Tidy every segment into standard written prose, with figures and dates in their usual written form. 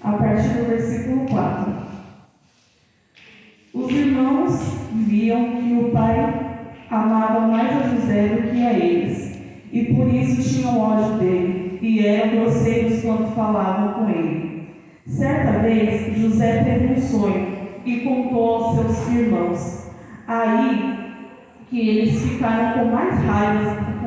a partir do versículo 4. Os irmãos viam que o pai amava mais a José do que a eles, e por isso tinham ódio dele, e eram grosseiros quando falavam com ele. Certa vez, José teve um sonho e contou aos seus irmãos. Aí que eles ficaram com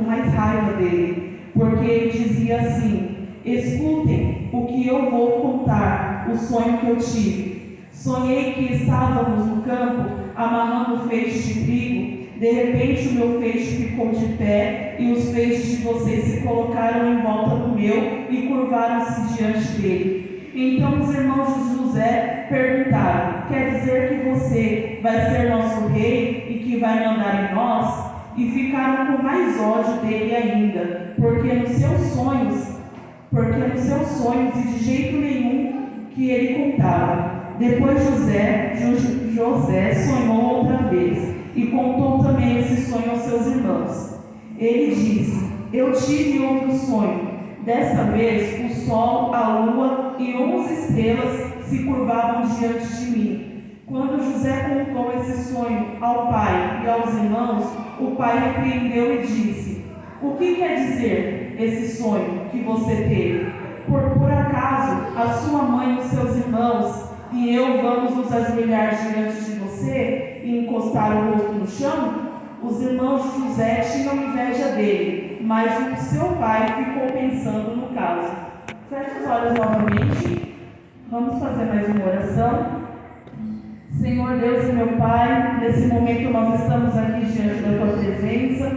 mais raiva dele, porque ele dizia assim: escutem o que eu vou contar, o sonho que eu tive. Sonhei que estávamos no campo amarrando feixes de trigo. De repente o meu feixe ficou de pé e os feixes de vocês se colocaram em volta do meu e curvaram-se diante dele. Então os irmãos de José perguntaram: quer dizer que você vai ser nosso rei e que vai mandar em nós? E ficaram com mais ódio dele ainda, porque nos seus sonhos e de jeito nenhum que ele contava. Depois José sonhou outra vez e contou também esse sonho aos seus irmãos. Ele disse: eu tive outro sonho. Desta vez o sol, a lua e 11 estrelas se curvavam diante de mim. Quando José contou esse sonho ao pai e aos irmãos, o pai repreendeu e disse: o que quer dizer esse sonho que você teve? Por acaso a sua mãe e os seus irmãos e eu vamos nos ajoelhar diante de você e encostar o rosto no chão? Os irmãos de José tinham inveja dele, mas o seu pai ficou pensando no caso. Feche os olhos novamente. Vamos fazer mais uma oração. Senhor Deus e meu Pai, nesse momento nós estamos aqui diante da Tua presença.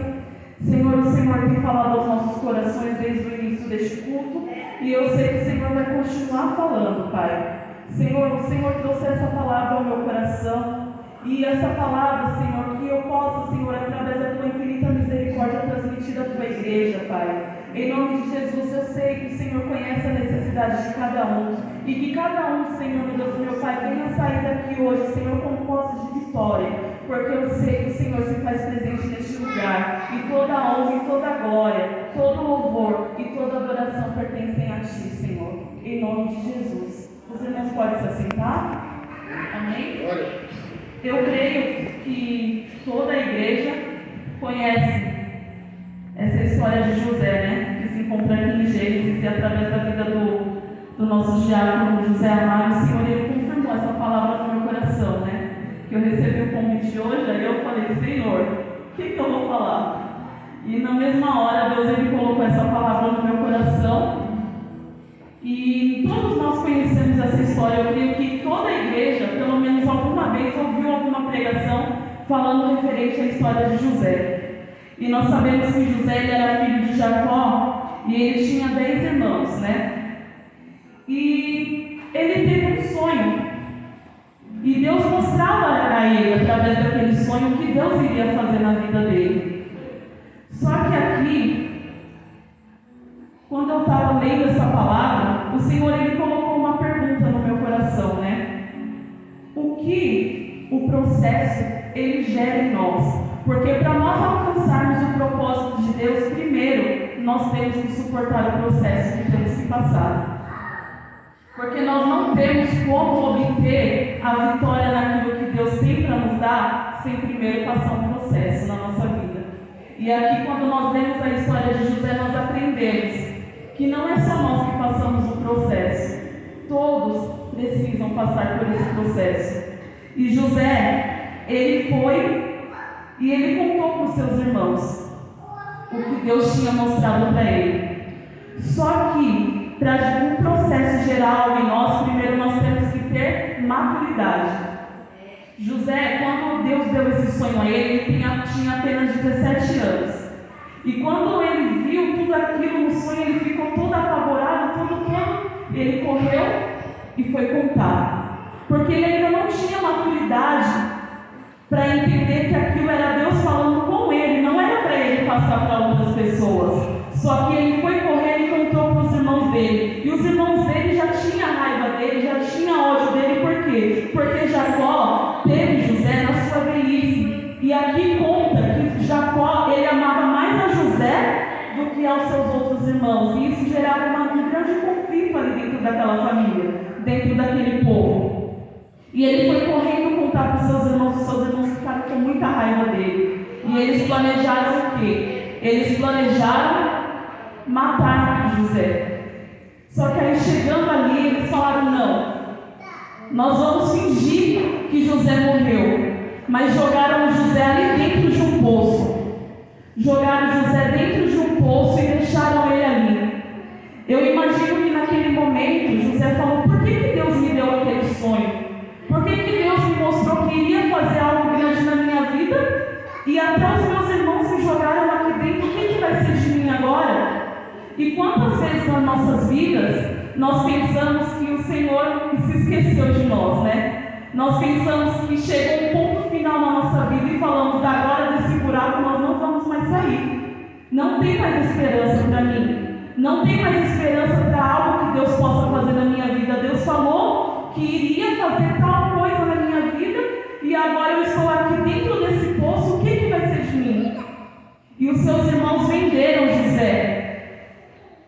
Senhor, o Senhor tem falado aos nossos corações desde o início deste culto, e eu sei que o Senhor vai continuar falando, Pai. Senhor, o Senhor trouxe essa palavra ao meu coração, e essa palavra, Senhor, que eu possa, Senhor, através da Tua infinita misericórdia, transmitir à Tua igreja, Pai. Em nome de Jesus, eu sei que o Senhor conhece a necessidade de cada um, e que cada um, Senhor, meu Deus, meu Pai, venha sair daqui hoje, Senhor, com posse de vitória, porque eu sei que o Senhor se faz presente neste lugar, e toda a honra e toda a glória, todo louvor e toda adoração pertencem a Ti, Senhor, em nome de Jesus. Os irmãos podem se assentar? Amém? Eu creio que toda a igreja conhece essa história de José, né? Que se encontra aqui em Gênesis, e através da vida do nosso diácono José Amaro, o Senhor, ele confirmou essa palavra no meu coração, né? Que eu recebi o convite hoje, aí eu falei: Senhor, o que eu vou falar? E na mesma hora Deus, ele colocou essa palavra no meu coração, e todos nós conhecemos essa história. Eu creio que toda a igreja, pelo menos alguma vez, ouviu alguma pregação falando referente à história de José. E nós sabemos que José, ele era filho de Jacó, e ele tinha 10 irmãos, né? E ele teve um sonho, e Deus mostrava a ele, através daquele sonho, o que Deus iria fazer na vida dele. Só que aqui, quando eu estava lendo essa palavra, o Senhor, ele colocou uma pergunta no meu coração, né? O que o processo, ele gera em nós? Porque para nós alcançarmos o propósito de Deus, primeiro, nós temos que suportar o processo que temos que passar. Porque nós não temos como obter a vitória naquilo que Deus tem para nos dar, sem primeiro passar um processo na nossa vida. E aqui, quando nós lemos a história de José, nós aprendemos que não é só nós que passamos o processo. Todos precisam passar por esse processo. E José, ele foi e ele contou para os seus irmãos o que Deus tinha mostrado para ele. Só que, para um processo geral em nós, primeiro nós temos que ter maturidade. José, quando Deus deu esse sonho a ele tinha apenas 17 anos. E quando ele viu tudo aquilo no sonho, ele ficou todo apavorado, ele correu e foi contar. Porque ele ainda não tinha maturidade para entender que aquilo era Deus falando com ele, não era para ele passar para outras pessoas. Só que ele foi correr e contou para os irmãos dele. E os irmãos dele já tinham raiva dele, já tinham ódio dele. Por quê? Porque Jacó teve José na sua velhice. E aqui conta que Jacó, ele amava mais a José do que aos seus outros irmãos. E isso gerava um grande conflito tempo ali dentro daquela família, dentro daquele povo. E ele foi correndo contar para os seus irmãos ficaram com muita raiva dele. E eles planejaram o quê? Eles planejaram matar José. Só que aí chegando ali, eles falaram, não, nós vamos fingir que José morreu. Mas jogaram José ali dentro de um poço. Jogaram José dentro de um poço e deixaram ele ali. Eu imagino que naquele momento José falou, por que Deus me deu aquele sonho? Por que Deus me mostrou que iria fazer algo grande na minha vida? E até os meus irmãos me jogaram aqui dentro, o que vai ser de mim agora? E quantas vezes nas nossas vidas nós pensamos que o Senhor se esqueceu de nós, né? Nós pensamos que chegou um ponto final na nossa vida e falamos, da agora desse buraco nós não vamos mais sair. Não tem mais esperança para mim. Não tem mais esperança para algo que Deus possa fazer na minha vida. Deus falou que iria fazer tal coisa na minha vida e agora eu estou aqui dentro desse poço, o que vai ser de mim? E os seus irmãos venderam José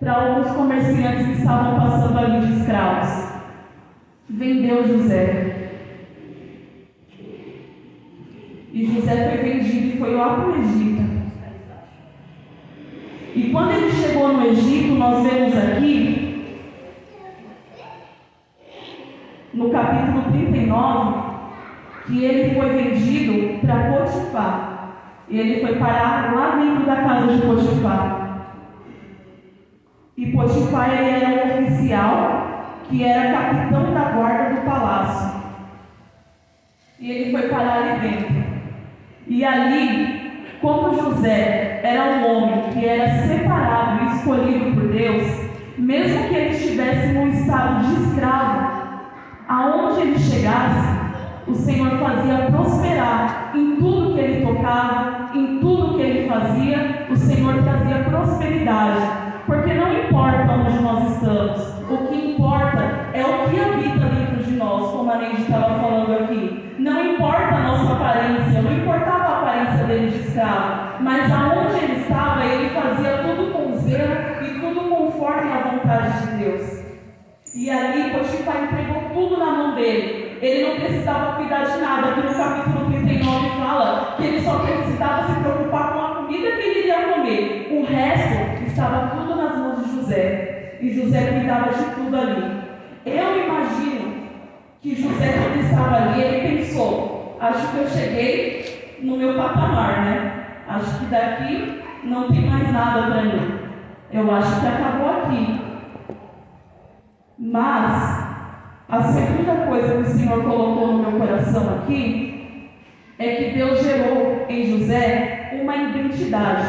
para alguns comerciantes que estavam passando ali de escravos. Vendeu José. E José foi vendido e foi lá para o Egito. E quando ele chegou no Egito, nós vemos aqui, no capítulo 39, que ele foi vendido para Potifar. E ele foi parar lá dentro da casa de Potifar. E Potifar ele era um oficial que era capitão da guarda do palácio. E ele foi parar ali dentro. E ali, como José era um homem que era separado e escolhido por Deus, mesmo que ele estivesse num estado de escravo, aonde ele chegasse, o Senhor fazia prosperar em tudo que ele tocava, em tudo que ele fazia, o Senhor trazia prosperidade. Porque não importa onde nós estamos, o que importa é o que habita dentro de nós, como a Neide estava falando aqui. Não importa a nossa aparência, não importava a aparência dele de escravo, mas aonde ele estava, ele fazia tudo com zelo e tudo conforme a vontade de Deus. E ali Potifar entregou tudo na mão dele. Ele não precisava cuidar de nada. Aqui no capítulo 39 fala que ele só precisava se preocupar com a comida que ele iria comer. O resto estava tudo nas mãos de José. E José cuidava de tudo ali. Eu imagino que José, quando estava ali, ele pensou, acho que eu cheguei no meu patamar, né? Acho que daqui não tem mais nada para mim. Eu acho que acabou aqui. Mas a segunda coisa que o Senhor colocou no meu coração aqui é que Deus gerou em José uma identidade.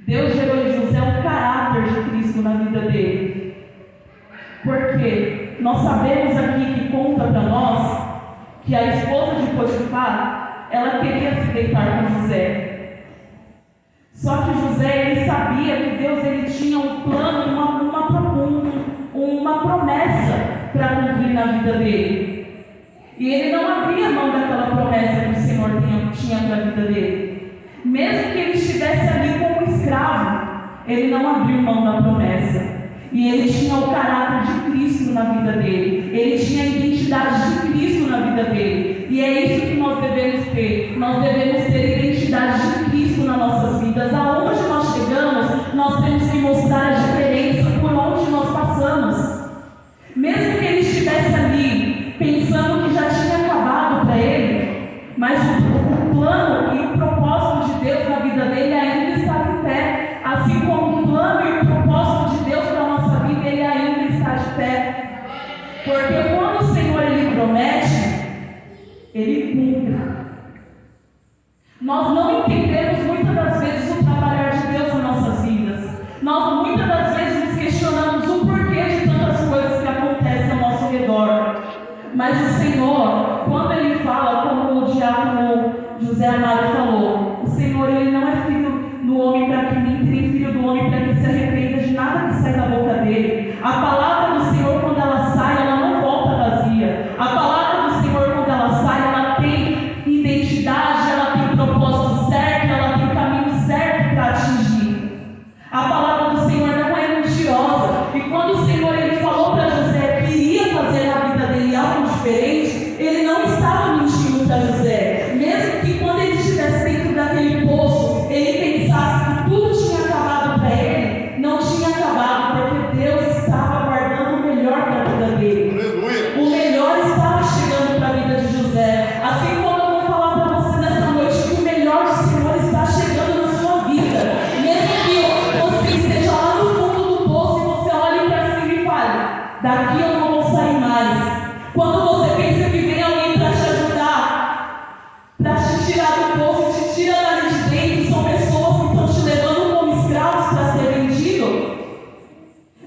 Deus gerou em José um caráter de Cristo na vida dele. Porque nós sabemos aqui que conta para nós que a esposa de Potifar, ela queria se deitar com José. Só que José, ele sabia que Deus ele tinha um plano, uma promessa para cumprir na vida dele. E ele não abria mão daquela promessa que o Senhor tinha para a vida dele. Mesmo que ele estivesse ali como escravo, ele não abriu mão da promessa. E ele tinha o caráter de Cristo na vida dele. Ele tinha a identidade de Cristo na vida dele. E é isso que nós devemos ter. Nós devemos ter a identidade de Cristo nas nossas vidas. Aonde nós chegamos, nós temos que mostrar a diferença por onde nós passamos. Mesmo que ele estivesse ali, pensando que já tinha acabado para ele, mas o plano e o propósito de Deus na vida dele ainda estava em pé. Assim como o plano e o propósito de Deus para a nossa vida, ele ainda está de pé. Porque quando o Senhor ele promete, ele cumpre. Nós não entendemos muitas das vezes o trabalhar de Deus nas nossas vidas. Nós muitas das vezes nos questionamos o porquê de tantas coisas que acontecem ao nosso redor. Mas o Senhor, quando ele fala, como o diácono José Amaro falou, o Senhor ele não é filho do homem para que minta, nem filho do homem para que se arrependa de nada que sai da boca dele. A palavra do Senhor, quando ela sai, ela não volta vazia. A palavra do Senhor, quando ela sai, ela tem identidade, ela tem propósito certo, ela tem caminho certo para atingir. A palavra do Senhor não é mentirosa. E quando o Senhor daqui eu não vou sair mais. Quando você pensa que vem alguém para te ajudar, para te tirar do poço, te tira dali de dentro, são pessoas que estão te levando como escravos para ser vendido.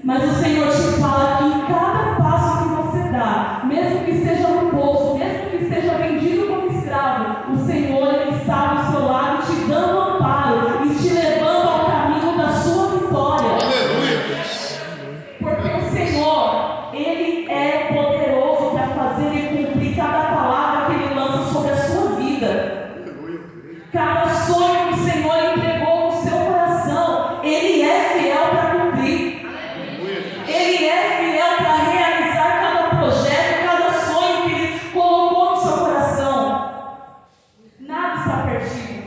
Mas o Senhor te fala que em cada passo que você dá, mesmo que esteja no poço, mesmo que esteja vendido como escravo, o Senhor ele está ao seu lado, te dando amparo e te levando ao caminho da sua vitória. Aleluia. Porque o Senhor, Ele é poderoso para fazer e cumprir cada palavra que Ele lança sobre a sua vida. Cada sonho que o Senhor entregou no seu coração, Ele é fiel para cumprir. Ele é fiel para realizar cada projeto, cada sonho que Ele colocou no seu coração. Nada está perdido.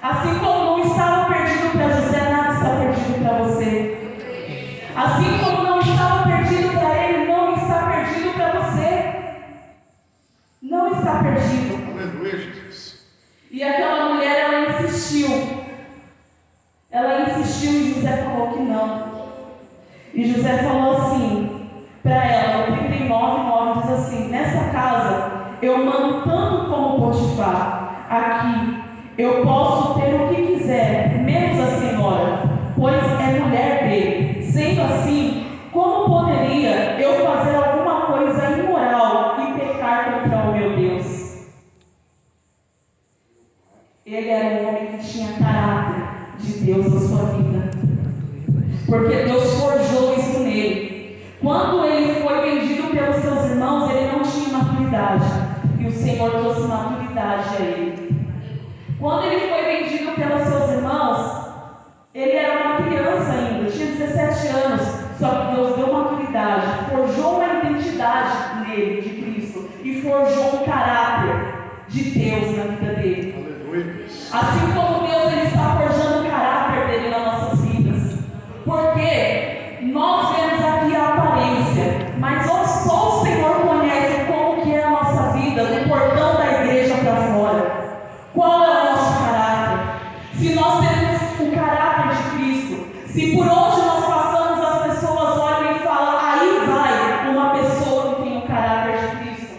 Assim como não estava perdido para José, nada está perdido para você. Assim como não estava perdido para ele, não está perdido para você. Não está perdido. Aleluia, Jesus. E aquela mulher, ela insistiu. Ela insistiu e José falou que não. E José falou assim para ela, no 39:9 diz assim: nessa casa eu mando tanto como Potifar. Aqui eu posso ter o que quiser, menos a senhora, pois é mulher dele. Sendo assim, como poderia eu fazer alguma coisa imoral e pecar contra o meu Deus? Ele era um homem que tinha caráter de Deus na sua vida, porque Deus forjou isso nele. Quando ele foi vendido pelos seus irmãos, ele não tinha maturidade, e o Senhor trouxe maturidade a ele. Quando ele foi vendido pelos seus irmãos, ele era uma criança ainda, tinha 17 anos, só que Deus deu maturidade, forjou uma identidade nele, de Cristo, e forjou um caráter de Deus na vida dele. Aleluia. Assim como Deus ele está forjando o caráter dele nas nossas vidas. Porque nós vemos aqui a aparência, mas só o Senhor conhece como que é a nossa vida, do portão da igreja para fora. Qual é o nosso caráter? Se nós temos o caráter de Cristo, se por onde nós passamos as pessoas olham e falam, aí vai uma pessoa que tem o caráter de Cristo.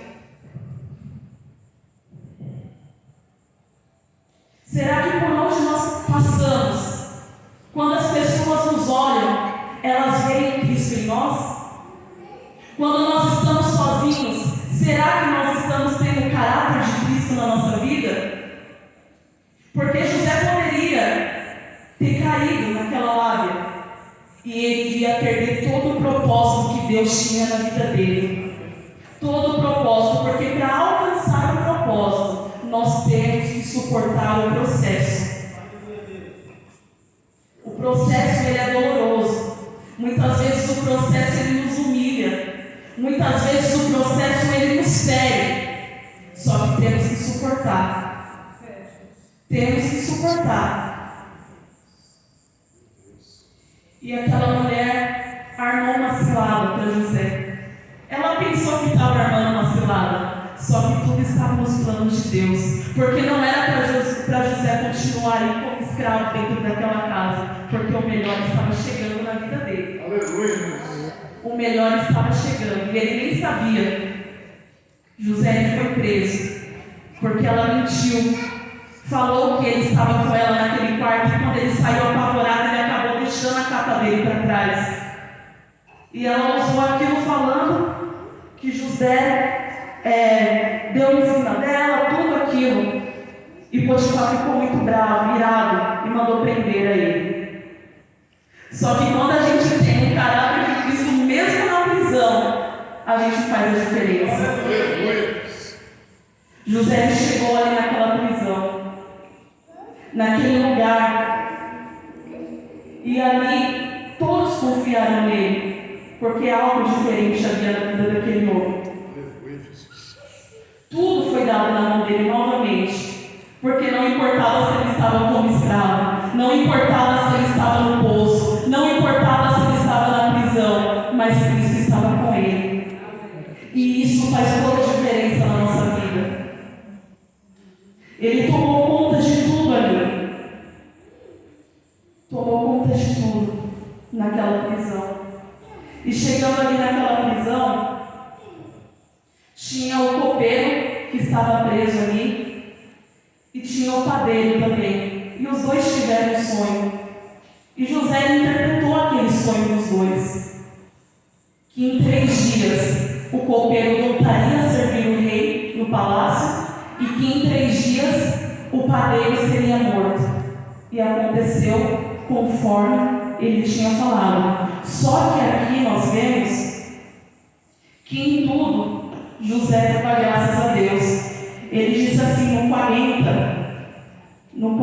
Será que por onde nós passamos, quando as pessoas nos olham, elas veem Cristo em nós? Quando nós estamos sozinhos, será que nós estamos tendo o caráter de Cristo na nossa vida? Porque José poderia ter caído naquela lábia e ele iria perder todo o propósito que Deus tinha na vida dele. Todo o propósito, porque para alcançar o propósito, nós temos que suportar o processo. O processo ele é doloroso. Muitas vezes o processo ele nos humilha. Muitas vezes o processo ele nos fere. Só que temos que suportar. Temos que suportar. E aquela mulher armou uma cilada para José. Ela pensou que estava armando uma cilada. Só que tudo estava nos planos de Deus. Porque não era para José continuar como escravo dentro daquela casa. Porque o melhor estava chegando na vida dele. Aleluia. O melhor estava chegando. E ele nem sabia. José foi preso. Porque ela mentiu. Falou que ele estava com ela naquele quarto. E quando ele saiu apavorado, ele acabou deixando a capa dele para trás. E ela usou aquilo falando que José deu em cima dela, tudo aquilo. E Potifar ficou muito bravo, irado, e mandou prender a ele. Só que quando a gente tem o caráter de Cristo, mesmo na prisão, a gente faz a diferença. José chegou ali naquela prisão, naquele lugar, e ali todos confiaram nele, porque algo diferente havia na vida daquele homem. Tudo foi dado na mão dele novamente, porque não importava se ele estava como escravo, não importava se ele estava no poço, não importava se ele estava na prisão, mas Cristo estava com ele. E isso faz toda a diferença na nossa vida. Ele tomou conta de tudo ali. Tomou conta de tudo naquela prisão. E chegando ali naquela prisão, estava preso ali, e tinha o padeiro também. E os dois tiveram um sonho. E José interpretou aquele sonho dos dois. Que em 3 dias o copeiro voltaria a servir o rei no palácio, e que em 3 dias o padeiro seria morto. E aconteceu conforme ele tinha falado. Só que aqui nós vemos que em tudo José dava graças a Deus. Ele disse assim no 40, no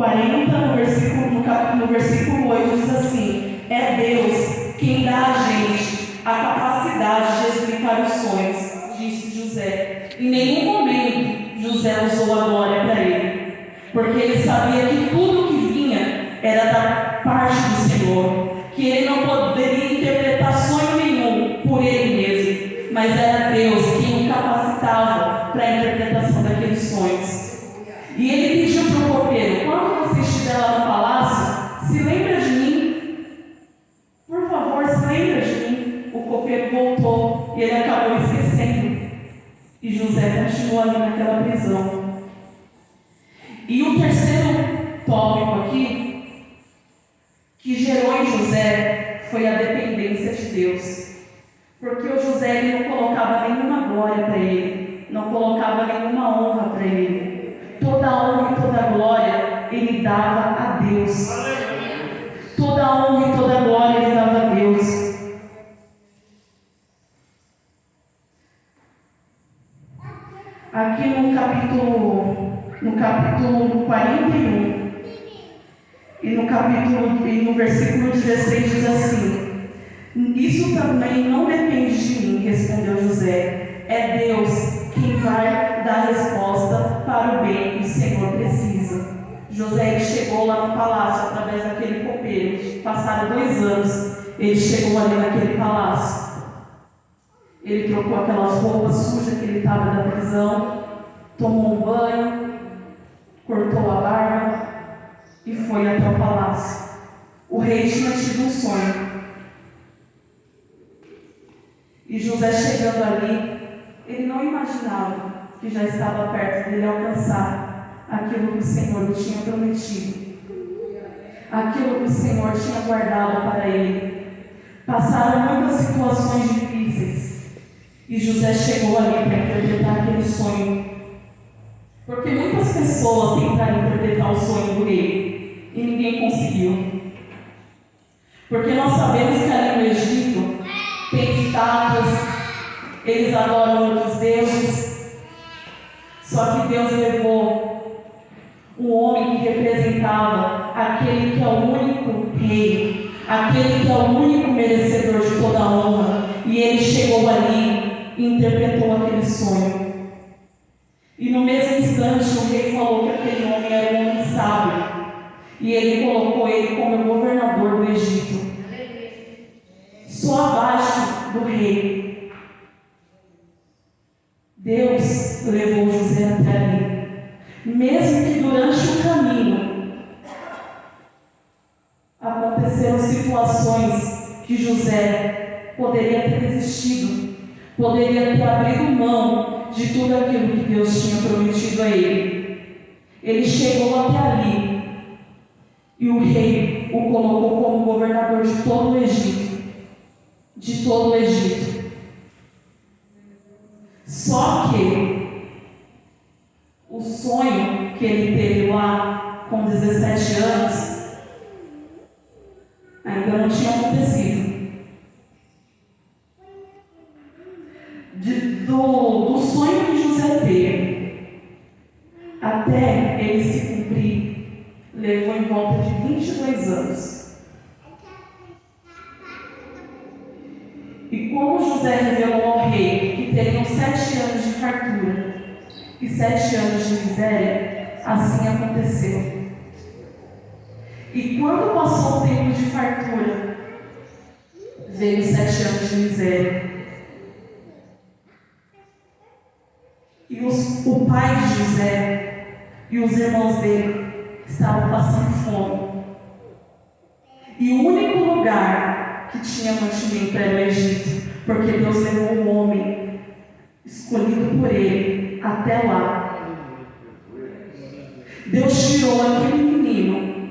versículo 8, diz assim: é Deus quem dá a gente a capacidade de explicar os sonhos, disse José. Em nenhum momento José usou a glória para ele, porque ele sabia que tudo que vinha era da parte do Senhor, que ele não poderia interpretar sonho nenhum por ele mesmo, mas era Deus quem o capacitava para a interpretação daqueles sonhos. E ele pediu para o copeiro: quando você estiver lá no palácio, se lembra de mim, por favor, se lembra de mim. O copeiro voltou e ele acabou esquecendo, e José continuou ali naquela prisão. E o terceiro tópico aqui, que gerou em José, foi a dependência de Deus. Porque o José ele não colocava nenhuma glória para ele, não colocava nenhuma honra para ele. Toda a honra e toda a glória ele dava a Deus. Toda a honra e toda a glória ele dava a Deus. Aqui no capítulo 41 e no versículo 16 diz assim: isso também não depende de mim, respondeu José. É Deus quem vai dar resposta para o bem que o Senhor precisa. José chegou lá no palácio através daquele copeiro. Passaram 2 anos, ele chegou ali naquele palácio. Ele trocou aquelas roupas sujas que ele estava da prisão, tomou um banho, cortou a barba e foi até o palácio. O rei tinha tido um sonho. E José chegando ali, ele não imaginava que já estava perto dele alcançar aquilo que o Senhor lhe tinha prometido, aquilo que o Senhor tinha guardado para ele. Passaram muitas situações difíceis e José chegou ali para interpretar aquele sonho, porque muitas pessoas tentaram interpretar o sonho do rei e ninguém conseguiu, porque nós sabemos que ali no Egito tem estátuas, eles adoram outros deuses. Só que Deus levou um homem que representava aquele que é o único rei, aquele que é o único merecedor de toda a honra, e ele chegou ali e interpretou aquele sonho. E no mesmo instante o rei falou que aquele homem era um homem sábio, e ele colocou ele como governador do Egito, só abaixo do rei. Deus levou José até ali, mesmo que durante o caminho aconteceram situações que José poderia ter desistido, poderia ter abrido mão de tudo aquilo que Deus tinha prometido a ele. Ele chegou até ali e o rei o colocou como governador de todo o Egito, de todo o Egito. Só que o sonho que ele teve lá com 17 anos ainda não tinha acontecido. Do sonho que José teve até ele se cumprir, levou em volta de 22 anos. E como José revelou ao rei que teriam 7 anos de fartura e 7 anos de miséria, assim aconteceu. E quando passou o tempo de fartura, veio 7 anos de miséria. E o pai de José e os irmãos dele estavam passando fome. E o único lugar que tinha mantimento era o Egito, porque Deus levou um homem escolhido por ele até lá. Deus tirou aquele menino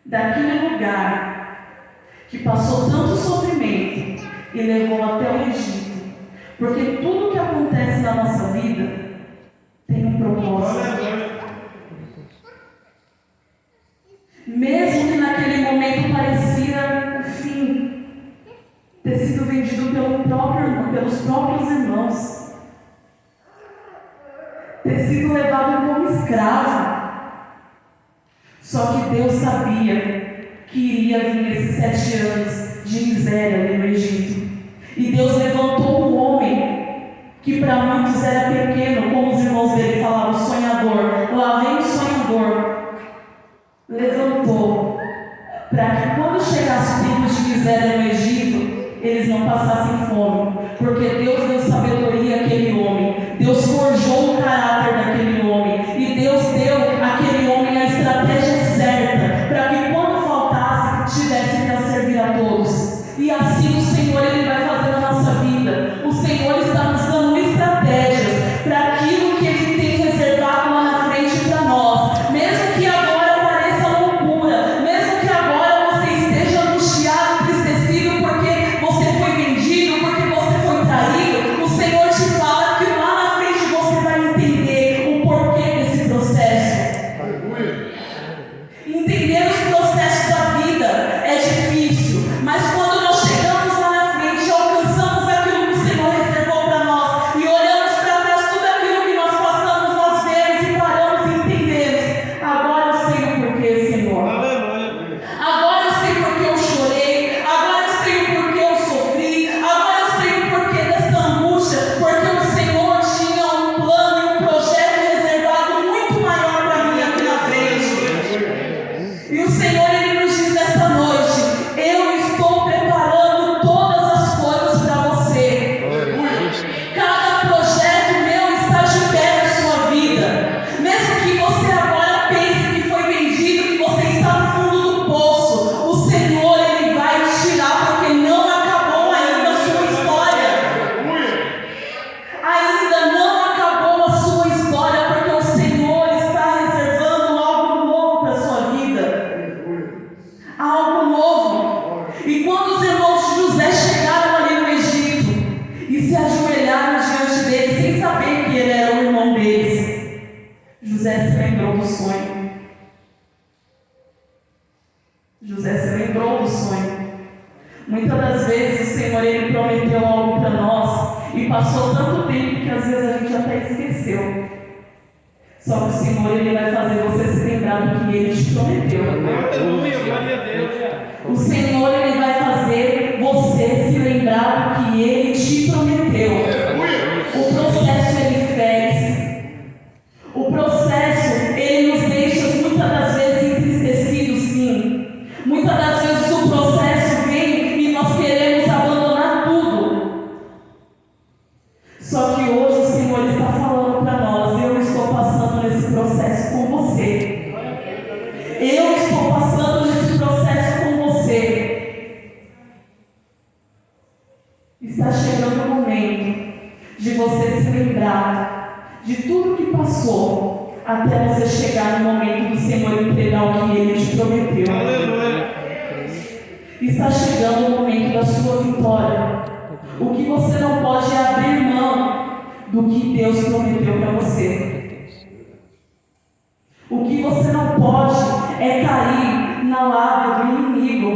daquele lugar que passou tanto sofrimento e levou até o Egito. Porque tudo que acontece na nossa vida tem um propósito. Mesmo que naquele momento parecia o fim, ter sido vendido pelos próprios irmãos, ter sido levado como escravo. Só que Deus sabia que iria vir esses 7 anos de miséria ali no Egito. E Deus levantou um homem que para muitos era pequeno, como os irmãos dele falavam, sonhador. Lá vem o sonhador. Levantou para que quando chegasse o tempo de miséria no Egito, eles não passassem fome, porque Deus deu sabedoria àquele homem, Deus forjou o caráter daquele homem, e Deus deu àquele homem a estratégia certa, para que quando faltasse, tivesse para servir a todos. E assim o Senhor Ele vai fazer na nossa vida. O Senhor está nos dando estratégias para aquilo que Ele tem reservado lá na frente para nós, mesmo que agora José se lembrou do sonho. Muitas das vezes o Senhor Ele prometeu algo para nós e passou tanto tempo que às vezes a gente até esqueceu. Só que o Senhor Ele vai fazer você se lembrar do que Ele te prometeu. Aleluia, glória a Deus. O Senhor Ele vai fazer você se lembrar do que Ele te prometeu. O processo Ele fez. O processo Ele nos deixa muitas das vezes entristecidos, sim. Muitas das vezes o processo vem e nós queremos abandonar tudo. Só que hoje o Senhor está falando para nós: eu estou passando nesse processo com você. Eu estou passando nesse processo com você. Está chegando o momento de você se lembrar de tudo que passou até você chegar no momento do Senhor entregar o que Ele te prometeu. Aleluia. Está chegando o momento da sua vitória. O que você não pode é abrir mão do que Deus prometeu para você. O que você não pode é cair na lábia do inimigo,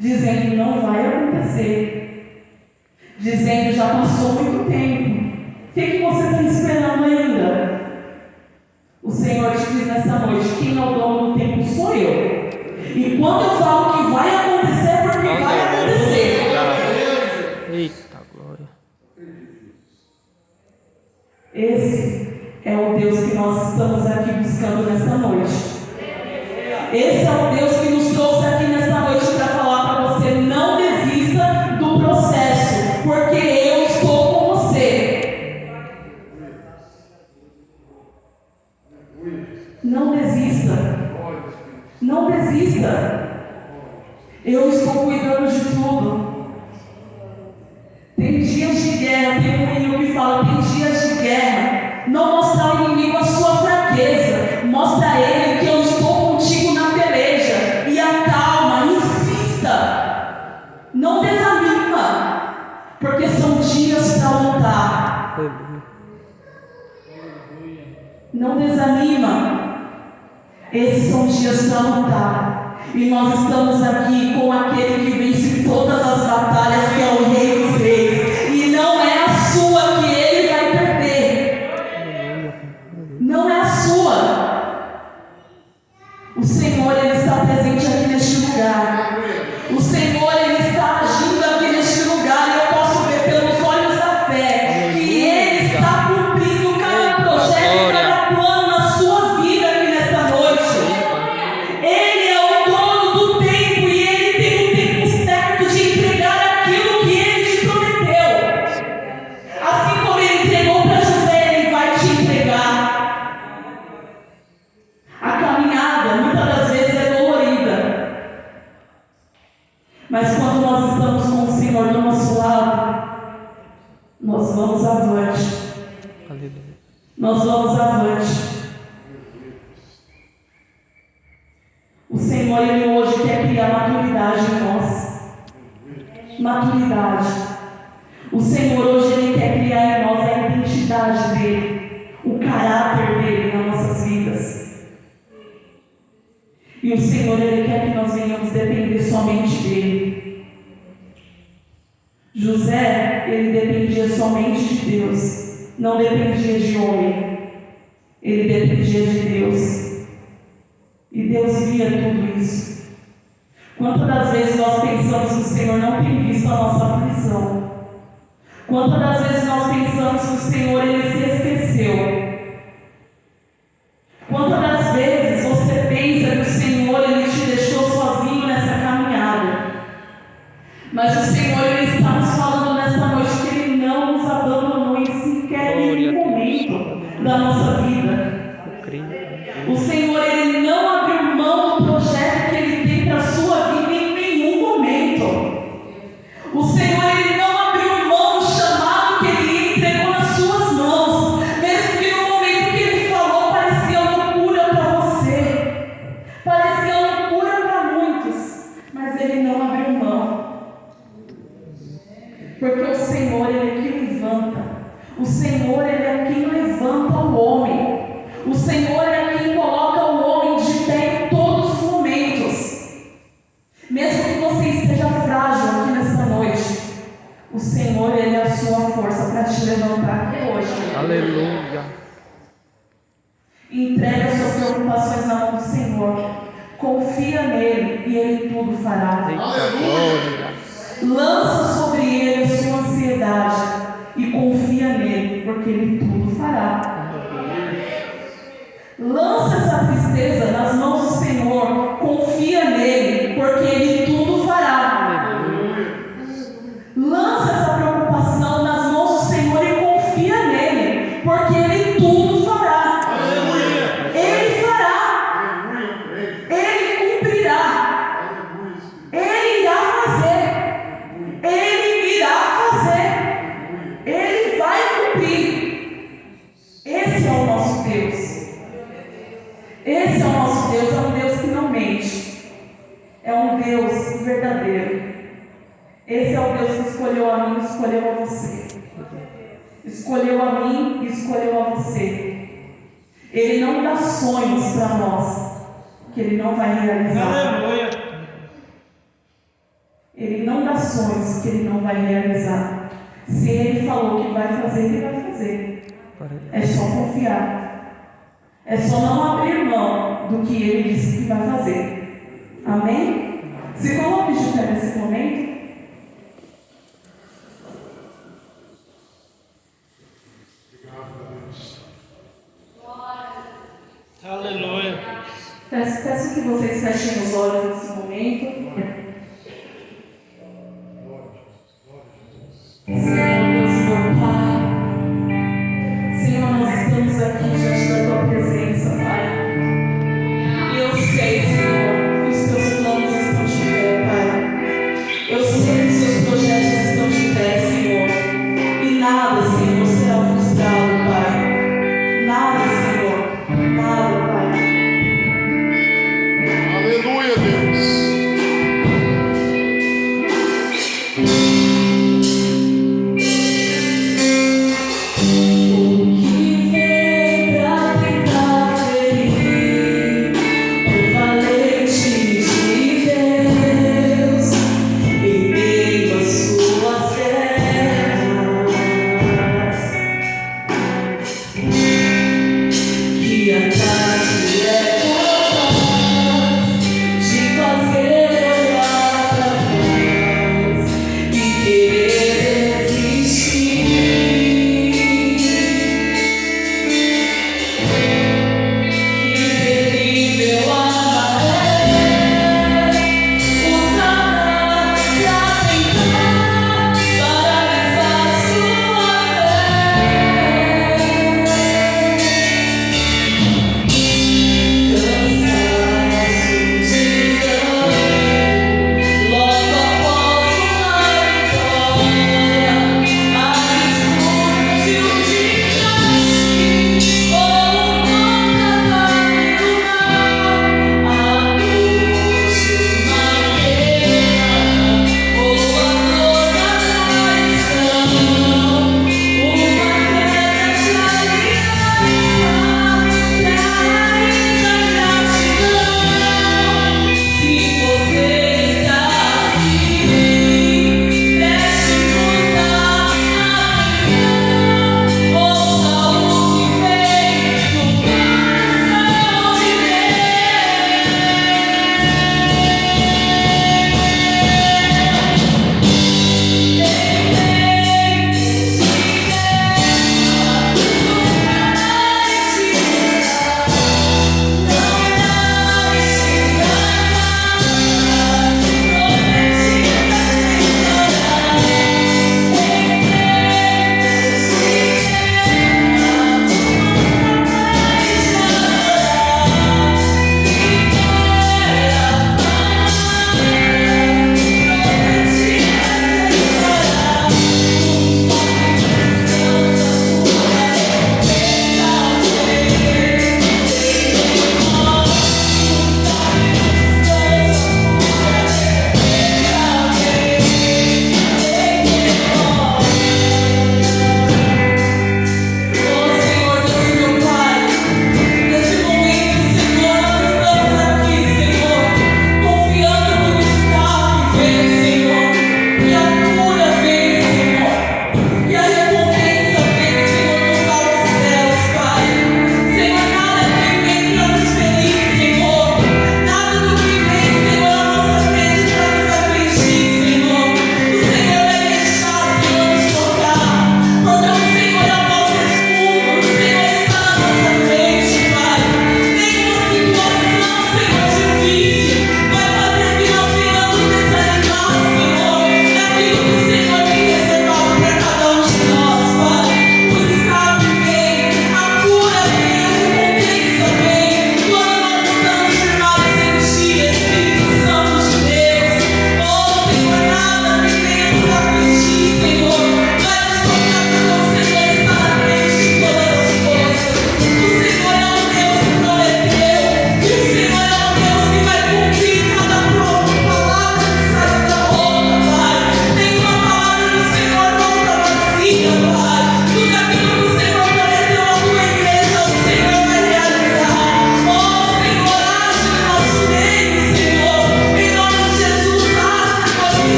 dizendo que não vai acontecer, dizendo que já passou muito tempo. O que você está esperando ainda? O Senhor te diz nessa noite: quem é o dono do tempo sou eu. E quando eu falo que vai acontecer, porque vai acontecer. Eita glória. Esse é o Deus que nós estamos aqui buscando nesta noite. Esse é o Deus que nos trouxe aqui nesta noite para falar para você: não desista do processo, porque eu estou com você. Não desista. Não desista. Eu estou cuidando de tudo. Tem dias de guerra, tem um inimigo que fala: tem dias de guerra. Não mostrar ao inimigo a sua fraqueza, mostra Aleluia. Não desanima. Esses são dias para lutar. E nós estamos aqui com aquele que vence todas as batalhas, que é o Rei dos Reis. E não é a sua que ele vai perder. Não é a sua. O Senhor, ele está presente aqui neste lugar. O Senhor, ele está agindo aqui neste lugar. E eu posso ver pelos olhos da fé que ele está cumprindo cada projeto, cada plano na sua vida aqui nesta noite. Ele é o dono do tempo e ele tem um tempo certo de entregar aquilo que ele te prometeu. Assim como ele entregou para José, ele vai te entregar. A caminhada muitas das vezes é dolorida. Mas quando nós estamos com o Senhor do nosso lado, nós vamos avante. Aleluia. Nós vamos avante. O Senhor, ele hoje quer criar maturidade em nós. Maturidade. O Senhor hoje, ele quer criar em nós a identidade dele, o caráter dele nas nossas vidas. E o Senhor, ele quer que nós venhamos depender somente dele. José, ele dependia somente de Deus, não dependia de homem. Ele dependia de Deus. E Deus via tudo isso. Quantas das vezes nós pensamos que o Senhor não tem visto a nossa aflição? Quantas das vezes nós pensamos que o Senhor, ele se esqueceu? Quantas das vezes você pensa que o Senhor, ele te deixou sozinho nessa caminhada? Mas o Senhor, ele está nos falando nesta noite que ele não nos abandonou em sequer nenhum momento da nossa vida. Eu creio. O Senhor, ele não abriu mão do projeto que ele tem para a sua vida em nenhum momento. O Senhor, ele não abriu mão do chamado que ele entregou nas suas mãos, mesmo que no momento que ele falou parecia loucura para você, parecia loucura para muitos, mas ele não abriu mão. Porque o Senhor, ele é quem levanta. O Senhor, ele é quem levanta o homem. O Senhor é quem coloca o homem de pé em todos os momentos. Mesmo que você esteja frágil aqui nesta noite, o Senhor, ele é a sua força para te levantar aqui hoje. Aleluia. Entrega as suas preocupações na mão do Senhor. Confia nele e ele tudo fará. Eita glória. Lança sobre ele a sua ansiedade e confia nele, porque ele tudo fará. Lança essa tristeza nas mãos do Senhor, confia nele, porque ele tudo fará. Lança essa preocupação nas mãos do Senhor e confia nele, porque ele tudo fará. Ele fará. Ele cumprirá. Ele irá fazer. Ele irá fazer. Ele vai cumprir. Esse é o nosso Deus. Esse é o nosso Deus, é um Deus que não mente. É um Deus verdadeiro. Esse é o Deus que escolheu a mim e escolheu a você. Escolheu a mim e escolheu a você. Ele não dá sonhos para nós que ele não vai realizar. Ele não dá sonhos que ele não vai realizar. Se ele falou que vai fazer, ele vai fazer. É só confiar. É só não abrir mão do que ele disse que vai fazer. Amém? Se coloque de pé nesse momento. Aleluia. Peço que vocês fechem os olhos nesse momento.